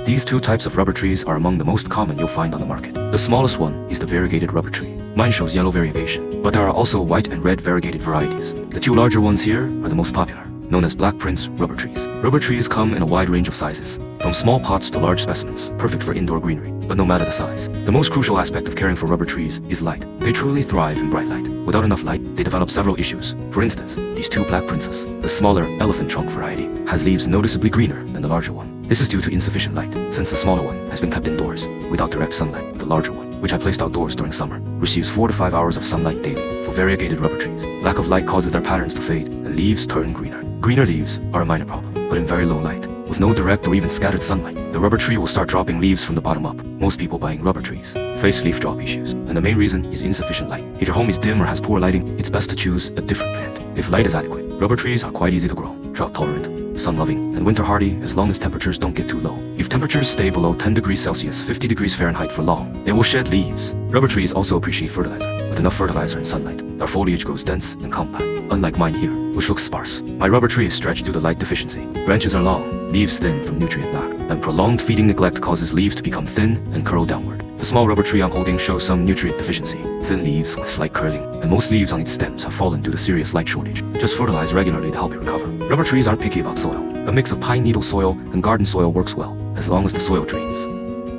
These two types of rubber trees are among the most common you'll find on the market. The smallest one is the variegated rubber tree. Mine shows yellow variegation, but there are also white and red variegated varieties. The two larger ones here are the most popular, known as black prince rubber trees. Rubber trees come in a wide range of sizes, from small pots to large specimens, perfect for indoor greenery. But no matter the size, the most crucial aspect of caring for rubber trees is light. They truly thrive in bright light. Without enough light, they develop several issues. For instance, these two black princes, the smaller elephant trunk variety, has leaves noticeably greener than the larger one. This is due to insufficient light, since the smaller one has been kept indoors without direct sunlight. The larger one, which I placed outdoors during summer, receives 4 to 5 hours of sunlight daily. For variegated rubber trees, lack of light causes their patterns to fade and leaves turn greener. Greener leaves are a minor problem, but in very low light, with no direct or even scattered sunlight, the rubber tree will start dropping leaves from the bottom up. Most people buying rubber trees face leaf drop issues, and the main reason is insufficient light. If your home is dim or has poor lighting, it's best to choose a different plant. If light is adequate, rubber trees are quite easy to grow, drought tolerant, sun-loving, and winter-hardy as long as temperatures don't get too low. If temperatures stay below 10 degrees Celsius, 50 degrees Fahrenheit for long, they will shed leaves. Rubber trees also appreciate fertilizer. With enough fertilizer and sunlight, their foliage grows dense and compact, unlike mine here, which looks sparse. My rubber tree is stretched due to light deficiency. Branches are long, leaves thin from nutrient lack, and prolonged feeding neglect causes leaves to become thin and curl downward. The small rubber tree I'm holding shows some nutrient deficiency, thin leaves with slight curling, and most leaves on its stems have fallen due to serious light shortage. Just fertilize regularly to help it recover. Rubber trees aren't picky about soil. A mix of pine needle soil and garden soil works well, as long as the soil drains.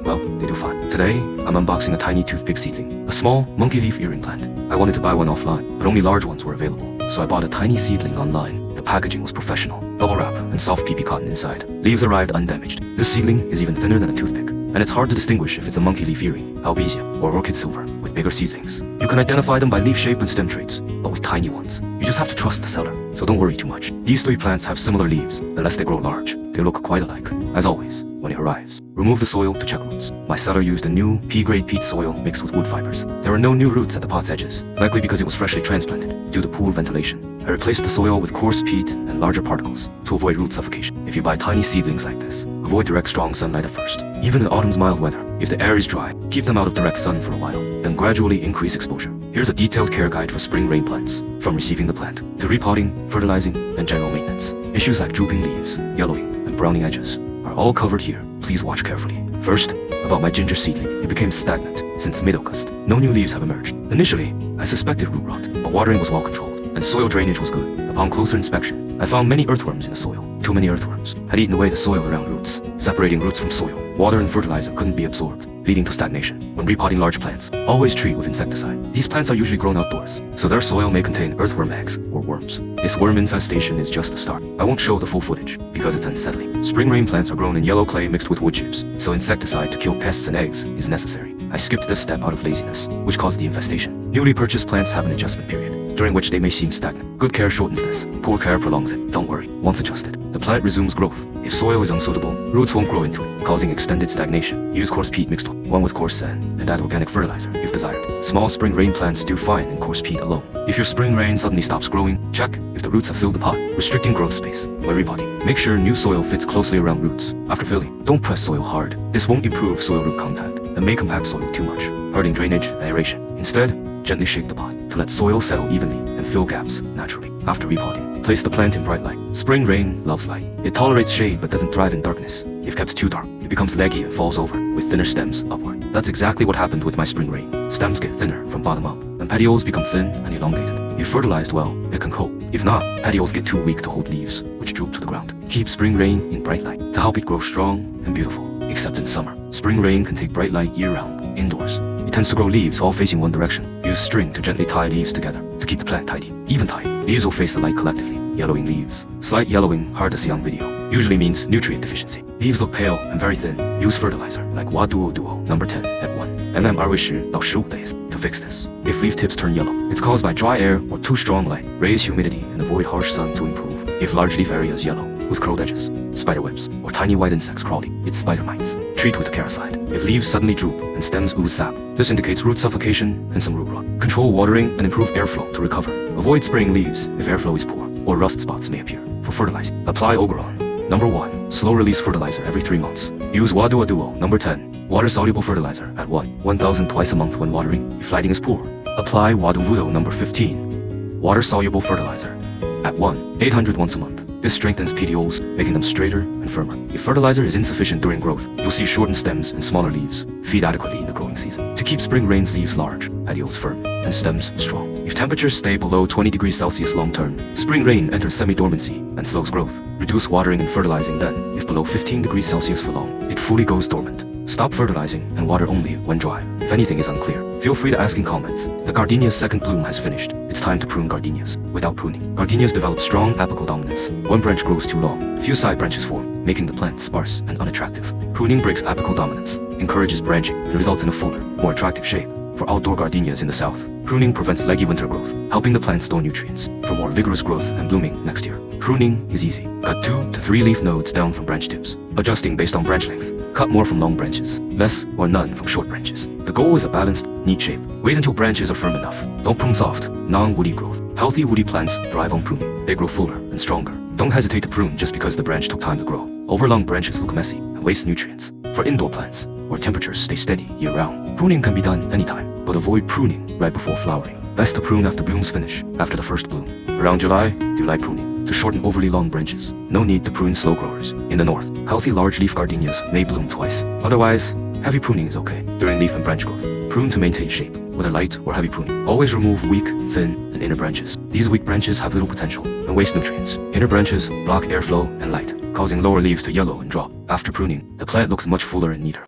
Well, they do fine. Today, I'm unboxing a tiny toothpick seedling, a small monkey leaf earring plant. I wanted to buy one offline, but only large ones were available, so I bought a tiny seedling online. The packaging was professional, bubble wrap and soft PP cotton inside. Leaves arrived undamaged. This seedling is even thinner than a toothpick, and it's hard to distinguish if it's a monkey leaf earring, albizia, or orchid silver, with bigger seedlings. You can identify them by leaf shape and stem traits, but with tiny ones, you just have to trust the seller, so don't worry too much. These 3 plants have similar leaves, unless they grow large. They look quite alike. As always, when it arrives, remove the soil to check roots. My seller used a new P-grade peat soil mixed with wood fibers. There were no new roots at the pot's edges, likely because it was freshly transplanted, due to poor ventilation. I replaced the soil with coarse peat and larger particles to avoid root suffocation. If you buy tiny seedlings like this, avoid direct strong sunlight at first. Even in autumn's mild weather, if the air is dry, keep them out of direct sun for a while, then gradually increase exposure. Here's a detailed care guide for spring rain plants, from receiving the plant, to repotting, fertilizing, and general maintenance. Issues like drooping leaves, yellowing, and browning edges are all covered here. Please watch carefully. First, about my ginger seedling, it became stagnant since mid-August. No new leaves have emerged. Initially, I suspected root rot, but watering was well controlled, and soil drainage was good. Upon closer inspection, I found many earthworms in the soil. Too many earthworms had eaten away the soil around roots, separating roots from soil. Water and fertilizer couldn't be absorbed, leading to stagnation. When repotting large plants, always treat with insecticide. These plants are usually grown outdoors, so their soil may contain earthworm eggs or worms. This worm infestation is just the start. I won't show the full footage because it's unsettling. Spring rain plants are grown in yellow clay mixed with wood chips, so insecticide to kill pests and eggs is necessary. I skipped this step out of laziness, which caused the infestation. Newly purchased plants have an adjustment period, during which they may seem stagnant. Good care shortens this, poor care prolongs it. Don't worry, once adjusted, the plant resumes growth. If soil is unsuitable, roots won't grow into it, causing extended stagnation. Use coarse peat mixed one with coarse sand, and add organic fertilizer if desired. Small spring rain plants do fine in coarse peat alone. If your spring rain suddenly stops growing, check if the roots have filled the pot, restricting growth space. When repotting, make sure new soil fits closely around roots. After filling, don't press soil hard. This won't improve soil root contact and may compact soil too much, hurting drainage and aeration. Instead, gently shake the pot to let soil settle evenly and fill gaps naturally. After repotting, place the plant in bright light. Spring rain loves light. It tolerates shade but doesn't thrive in darkness. If kept too dark, it becomes leggy and falls over, with thinner stems upward. That's exactly what happened with my spring rain. Stems get thinner from bottom up, and petioles become thin and elongated. If fertilized well, it can cope. If not, petioles get too weak to hold leaves, which droop to the ground. Keep spring rain in bright light to help it grow strong and beautiful, except in summer. Spring rain can take bright light year-round, indoors. It tends to grow leaves all facing one direction. Use string to gently tie leaves together to keep the plant tidy. Eventide, leaves will face the light collectively. Yellowing leaves. Slight yellowing, hard to see on video, usually means nutrient deficiency. Leaves look pale and very thin. Use fertilizer like Waduo Duo number 10 at 1 mmR 到15 days to fix this. If leaf tips turn yellow, it's caused by dry air or too strong light. Raise humidity and avoid harsh sun to improve. If large leaf area is yellow, with curled edges, spider webs, or tiny white insects crawling, it's spider mites. Treat with caricide. If leaves suddenly droop and stems ooze sap, this indicates root suffocation and some root rot. Control watering and improve airflow to recover. Avoid spraying leaves if airflow is poor, or rust spots may appear. For fertilizing, apply Ogeron. Number 1. Slow release fertilizer every 3 months. Use Wadua Duo number 10. Water soluble fertilizer at 1,000 twice a month when watering. If lighting is poor, apply Wadu Vudo number 15. Water soluble fertilizer at 1,800 once a month. This strengthens petioles, making them straighter and firmer. If fertilizer is insufficient during growth, you'll see shortened stems and smaller leaves. Feed adequately in the growing season. To keep spring rains leaves large, petioles firm, and stems strong. If temperatures stay below 20 degrees Celsius long term, spring rain enters semi-dormancy and slows growth. Reduce watering and fertilizing then. If below 15 degrees Celsius for long, it fully goes dormant. Stop fertilizing and water only when dry. If anything is unclear, feel free to ask in comments. The gardenia's second bloom has finished. It's time to prune gardenias. Without pruning, gardenias develop strong apical dominance. One branch grows too long, few side branches form, making the plant sparse and unattractive. Pruning breaks apical dominance, encourages branching, and results in a fuller, more attractive shape. For outdoor gardenias in the south, pruning prevents leggy winter growth, helping the plant store nutrients for more vigorous growth and blooming next year. Pruning is easy. Cut 2 to 3 leaf nodes down from branch tips, adjusting based on branch length. Cut more from long branches, less or none from short branches. The goal is a balanced, neat shape. Wait until branches are firm enough. Don't prune soft, non-woody growth. Healthy woody plants thrive on pruning. They grow fuller and stronger. Don't hesitate to prune just because the branch took time to grow. Overlong branches look messy and waste nutrients. For indoor plants, where temperatures stay steady year-round, pruning can be done anytime, but avoid pruning right before flowering. Best to prune after blooms finish, after the first bloom. Around July, do light pruning to shorten overly long branches. No need to prune slow growers. In the north, healthy large leaf gardenias may bloom twice. Otherwise, heavy pruning is okay during leaf and branch growth. Prune to maintain shape, whether light or heavy pruning. Always remove weak, thin, and inner branches. These weak branches have little potential and waste nutrients. Inner branches block airflow and light, causing lower leaves to yellow and drop. After pruning, the plant looks much fuller and neater.